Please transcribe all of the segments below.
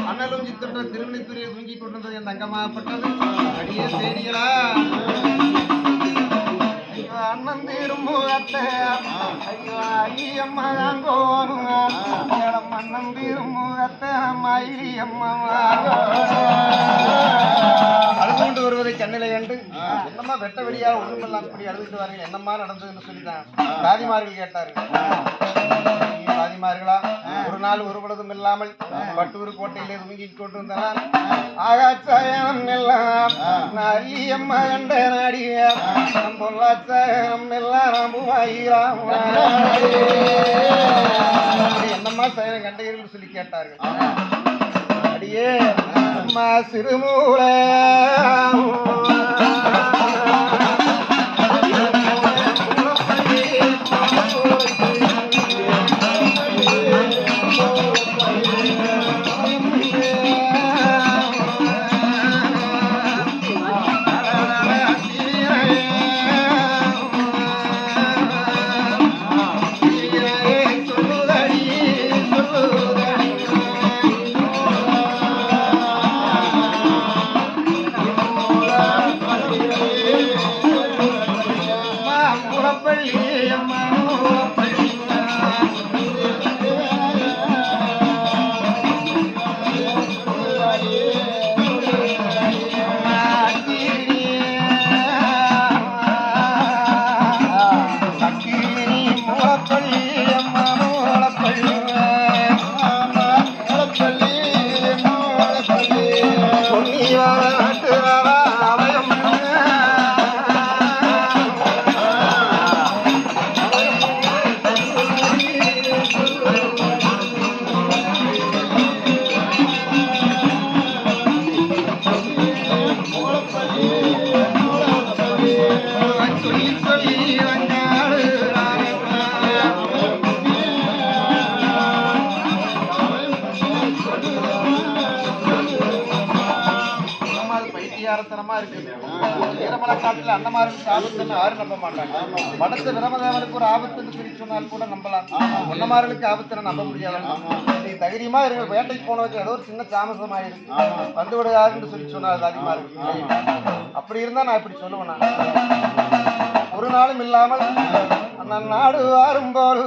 அண்ணலும் சித்தன்ற திருமணித்துறையை தூங்கிக் கொண்டிருந்தது என் தங்கமாகப்பட்டது. அடியே தேடிகளா அண்ணன் திருமுகத்தை ஐயோ ஐயம்மா தாங்கோனும் அண்ணன் திருமுகத்தை மயிலி அம்மா அழுது கொண்டு வருவதை கண்ணிலை கண்டு என்னம்மா வெட்ட வெளியா ஒன்றுமெல்லாம் இப்படி அழுதுட்டு வார்கள், என்னம்மா நடந்ததுன்னு சொல்லிதான் தாதிமார்கள் கேட்டார்கள். தாதிமார்களா, ஒரு நாள் ஒரு பொழுதும் இல்லாமல் பட்டூர் கோட்டையிலே தூங்கிக் கொண்டிருந்தனால் ஆகாச்சாயம் எல்லாம் நல்லியம்மா கண்ட நாடிய பொல்லாச்சாயம் எல்லாம் நம்புவாயிராம் என்னம்மா சயனம் கண்டீர்கள் சொல்லி கேட்டார்கள். அடியே அம்மா சிறுமூல காட்டுல அண்ணமாருக்கு ஆபத்துன்னு யாரும் நம்ப மாட்டாங்க. மனசு பிரமதேவனுக்கு ஒரு ஆபத்துன்னு சொல்லி சொன்னால் கூட நம்பலாம். அண்ணமார்களுக்கு ஆபத்துன்னு நம்ப முடியாது. நீ தைரியமா இருங்க, வேட்டைக்கு போனதுக்கு ஏதோ ஒரு சின்ன தாமசம் ஆயிருக்கு வந்து விடுகாருன்னு சொல்லி சொன்னார் அதிகமா இருக்கு. அப்படி இருந்தா நான் இப்படி சொல்லுவேன். ஒரு நாளும் இல்லாமல் அண்ணன் நாடு வாரும்போது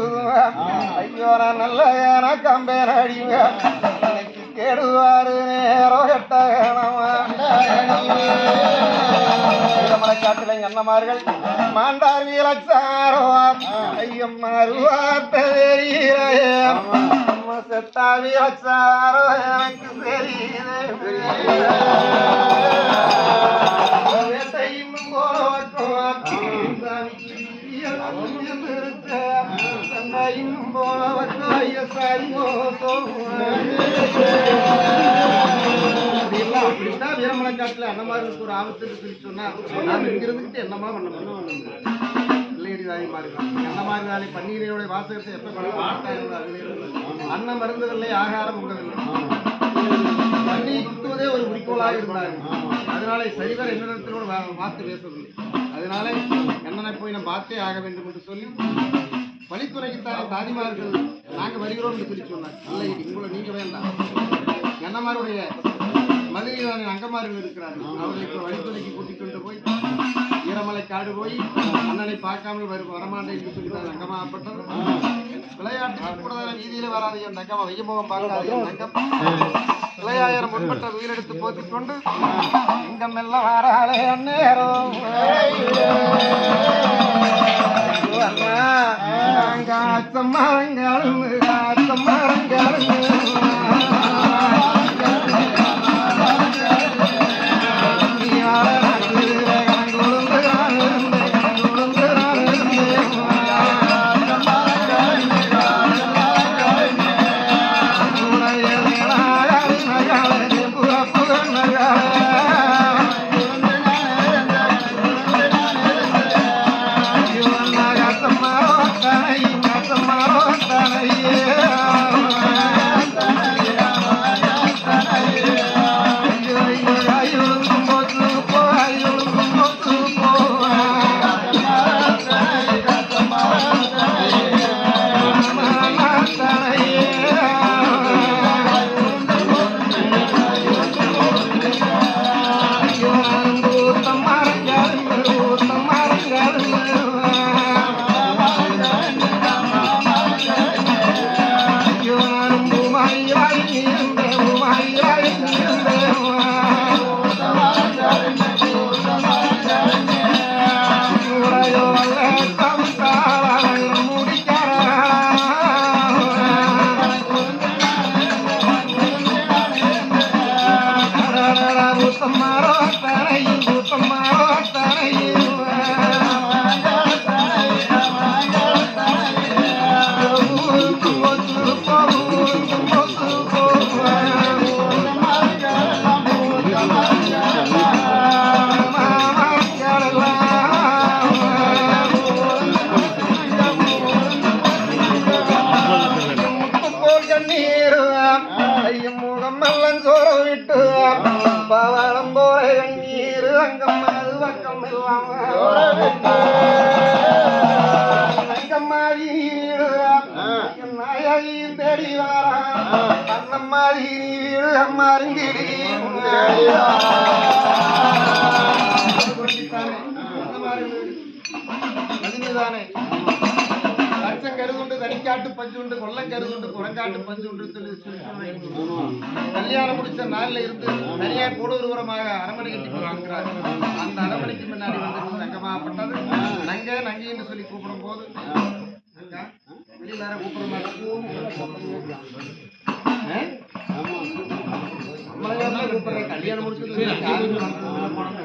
ஐயோ நான் நல்ல ஏனா கம்பேன் அடிங்க கேடுவாரு நேரோ காட்டுல எங்க அண்ணமார்கள் மாண்டார் வீரச்சாரோ ஐயம்மாருவார்த்த செத்தா வீரச்சாரோ எனக்கு வீரமலைக்காட்டுல அண்ணமாருக்கு ஒரு ஆபத்துன்னு சொல்லி சொன்னா நான் இங்க இருந்துகிட்டு என்னமா பண்ண முடியும்? அண்ணமாரி பன்னீரையோட வாசகத்தை எப்ப அன்னம் மருந்ததில்லை, ஆகாரம் உங்கதில்லை. பண்ணி குத்துவதே ஒரு குறிக்கோளாக இருந்தாங்க. அதனால சரிவர் என்னிடத்திலோட வார்த்தை பேசவில்லை. அதனால என்னனை போய் நம்ம பார்த்தே ஆக வேண்டும் என்று சொல்லி வழித்துறைக்குத்தான் தாதிமார்கள் நாங்கள் வருகிறோம் என்று சொல்லி சொன்னார். இல்லை, உங்களை நீங்க வேண்டாம், என்னமாருடைய மதுரையிலான அங்கமார்கள் இருக்கிறார்கள், அவர்களை இப்போ வழித்துறைக்கு கூட்டிக் கொண்டு போய் ஈரமலை காடு போய் அண்ணனை பார்க்காமல் வரமாட்டேன் என்று சொல்லிதான் அங்கமாகப்பட்டது. விளையாட்டு கூட வீதியில வராது என் தங்கமா, வையமுகம் பார்க்காது என் தங்கம். விளையாயிரம் முற்பட்ட உயிரெடுத்து போத்திக் கொண்டு இங்கம் எல்லாம் வாராளே அந்நேரம் நீருவாம் ஐயம் முகம் எல்லாம் சோற விட்டு பவளம் போல கண்ணீர் அங்கம் அது பக்கம் எல்லாம் அங்கம்மாதி நீருவாம் நாயகியும் தேடி வாராம் அண்ணம்மாதி நீரு அம்மாருங்கிடி தானே லட்சம் கருதுண்டு தனிக்காட்டு பஞ்சு உண்டு கொல்லம் கருதுண்டு குரங்காட்டு பஞ்சு உண்டு கல்யாணம் முடிச்ச நாள்ல இருந்து நிறைய கூடூர்புறமாக அரமனை கட்டி வாங்குறாரு அந்த அரமனைக்கு முன்னாடி வந்து தங்கமாகப்பட்டது நங்க நங்கை என்று சொல்லி கூப்பிடும் போது வெளியில கூப்பிட மாட்டேன் கூப்பிடுறேன் கல்யாணம் முடிச்சது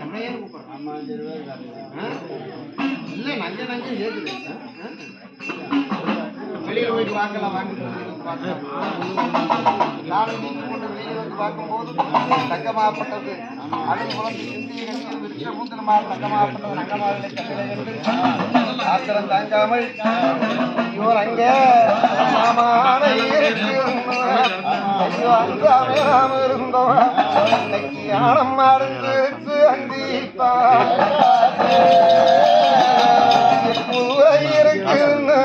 நம்மளையே கூப்பிடுறேன் இல்ல நங்க நங்க கேக்குது வெளியில போயிட்டு வாங்கலாம் வாங்கிட்டு வெளியில வந்து பார்க்கும்போது தங்கமாகப்பட்டது அழகு குழந்தை சிந்திய கண்ணியில் விருட்ச மூத்தனமாக தங்கமாகப்பட்டது நங்கமாகலை கண்ணிலை கண்டு ஆத்திரம் தாங்காமல் ஐயோ அங்க மாமான ஐயோ அங்காமே நாம இருந்தோம் இன்னைக்கு ஆனம் மருந்து அந்திப்பா இருக்குன்னு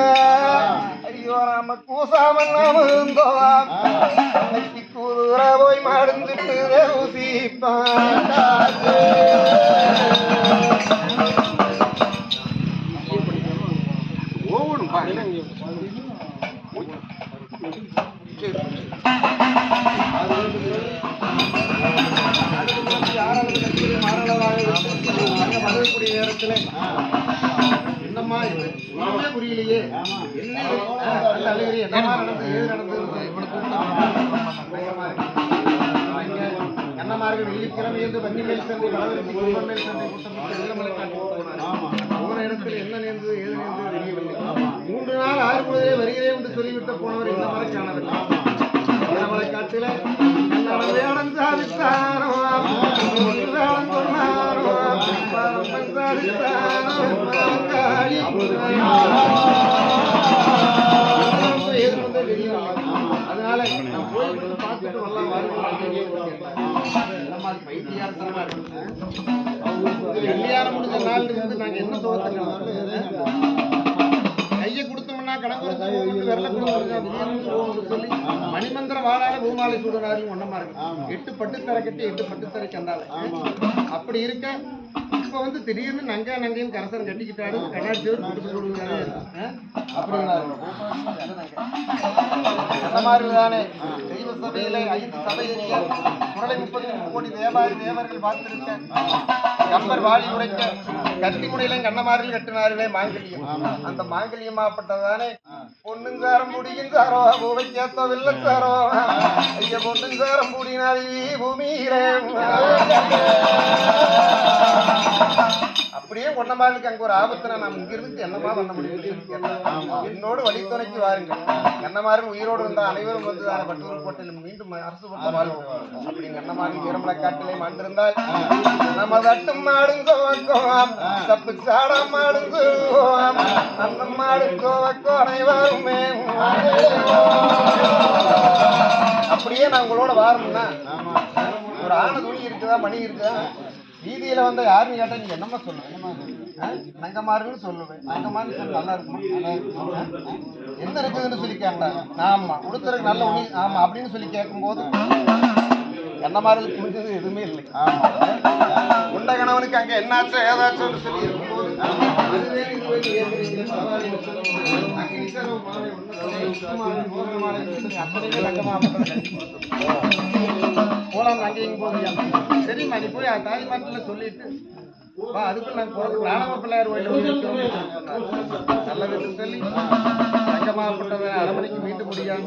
ஐயோ நாம கூசாம நாம இருந்தோம் இன்னைக்கு கூதுற போய் மறந்துட்டு ஊசிப்பான் ஓவனும் மதுரைக்குடி நேரத்துல என்னம்மா ஒண்ணுமே புரியலையே என்ன அழுகிறீ என்னமா நடந்து ஏது நடந்தது அண்ணமார்கள் வெள்ளிக்கிழமை என்று வன்னி மேல் சந்தை வளர்ச்சி குடும்பம் மேல் சந்தை கூட்டம் வெள்ளமலை காட்டி போன இடத்துல என்ன நேர்ந்தது ஏது நேர்ந்தது தெரியவில்லை 3 நாள் 6 பொழுதே வருகிறேன் என்று சொல்லிவிட்டு போனவர் இந்த மலை காணவில்லை வெள்ளமலை காட்டில வேடம் சாதித்தாரோ வேடம் சொன்னாரோ அதனால நான் போய் பார்த்துட்டு வரலாம் பைத்தியார்த்தமா இருக்கு கல்யாணம் முடிஞ்ச நாள் இருந்து நாங்க என்ன சுகத்தை கையை கொடுத்தோம்னா கடற்கரை வெள்ள கொடுத்து சொல்லி மணிமந்திர வாழால பூமாலை சூடுனாரு ஒன்னமா இருக்கு 8 பட்டுத்தரை கட்டி 8 பட்டுத்தரை கண்டால அப்படி இருக்க இப்ப வந்து திடீர்னு நங்க நங்கையும் கரசரம் கட்டிக்கிட்டாரு கண்ணாடி அப்படிதானே தெய்வ சபையில 5 சபையில குரலை 33 கோடி தேவர்கள் பார்த்திருக்க கம்பர் வாழி உரைக்க கத்தி முனையில கண்ணமாரில் கட்டினார்களே மாங்கல்யம் அந்த மாங்கல்யமாப்பட்டதானே பொண்ணுங்காரம் முடியுங்காரோ பூவைக்கேத்த வில்லச்சாரோ ஐயா பொண்ணுங்காரம் முடினாரி பூமியிலே அப்படியே ஒன்னமாருக்கு அங்க ஒரு ஆபத்துல நாம் இங்கிருந்து என்னமா பண்ண முடியும் என்னோடு வழித்துணைக்கு வாருங்கள் கண்ணமாறு உயிரோடு வந்த அனைவரும் வந்து பட்டூர் கோட்டையில் மீண்டும் அரசு பட்ட வாழ்வோம் அப்படிங்க அண்ணமாரி வீரமலை காட்டிலே மாண்டிருந்தால் நம்ம தட்டும் மாடுங்கோவக்கோம் தப்பு சாடா மாடுங்கோம் அந்த மாடுங்கோவக்கோ அனைவருமே அப்படியே நான் உங்களோட வாரணும்னா ஒரு ஆன துணி இருக்குதா மணி இருக்குதா வீதியில வந்து யாருன்னு கேட்டா நீங்க என்னமா சொல்லுங்க நங்கமாருன்னு சொல்லுவேன் நங்கமாருன்னு சொல்ல நல்லா இருக்குமா என்ன இருக்குதுன்னு சொல்லி கேட்டாங்க ஆமா கொடுத்துருக்கு நல்ல உணி ஆமா அப்படின்னு சொல்லி கேட்கும்போது என்னமாருக்கு முடிஞ்சது எதுவுமே இல்லை உண்ட கணவனுக்கு அங்க என்னாச்சோ ஏதாச்சும் சொல்லி இருக்கும்போது போலாம் அங்கேயும் போறியா சரிம்மா நீ போய் தாய்மாட்டில சொல்லிட்டு அதுக்குள்ள நாங்க போறது ராணவ பிள்ளையார் கோயில் நல்லது சொல்லி தங்கமாகப்பட்டதை அரமனைக்கு மீட்டு முடியாது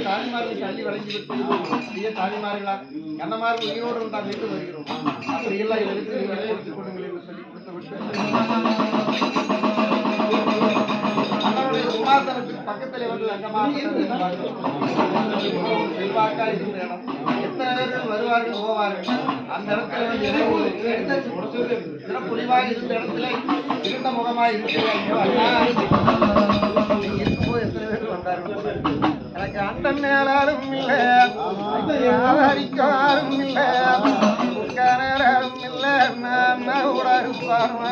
தாலிமார்கள் தள்ளி வழங்கி விட்டு தாலிமார்களா கண்ணமார்கள் உயிரோடு இருந்தால் மீட்டு வருகிறோம் அப்படி எல்லாம் இதற்கு விளையாட்டுக் கொள்ளுங்கள் என்று சொல்லி சிம்மாசனத்துக்கு பக்கத்திலே வந்து செல்வாக்கா இருந்த இடம் எத்தனை பேர்கள் வருவார்கள் போவார்கள் அந்த இடத்துல வந்து சிறப்புலிவாக இருந்த இடத்துல இருந்த முகமாக இருக்கிறாங்க இருக்கும்போது எத்தனை பேர்கள் எனக்கு அண்டன் மேலாலும் இல்லை ஆதரிக்காரும் இல்லை நேரம் இல்லை நான் கூட இருப்பாங்க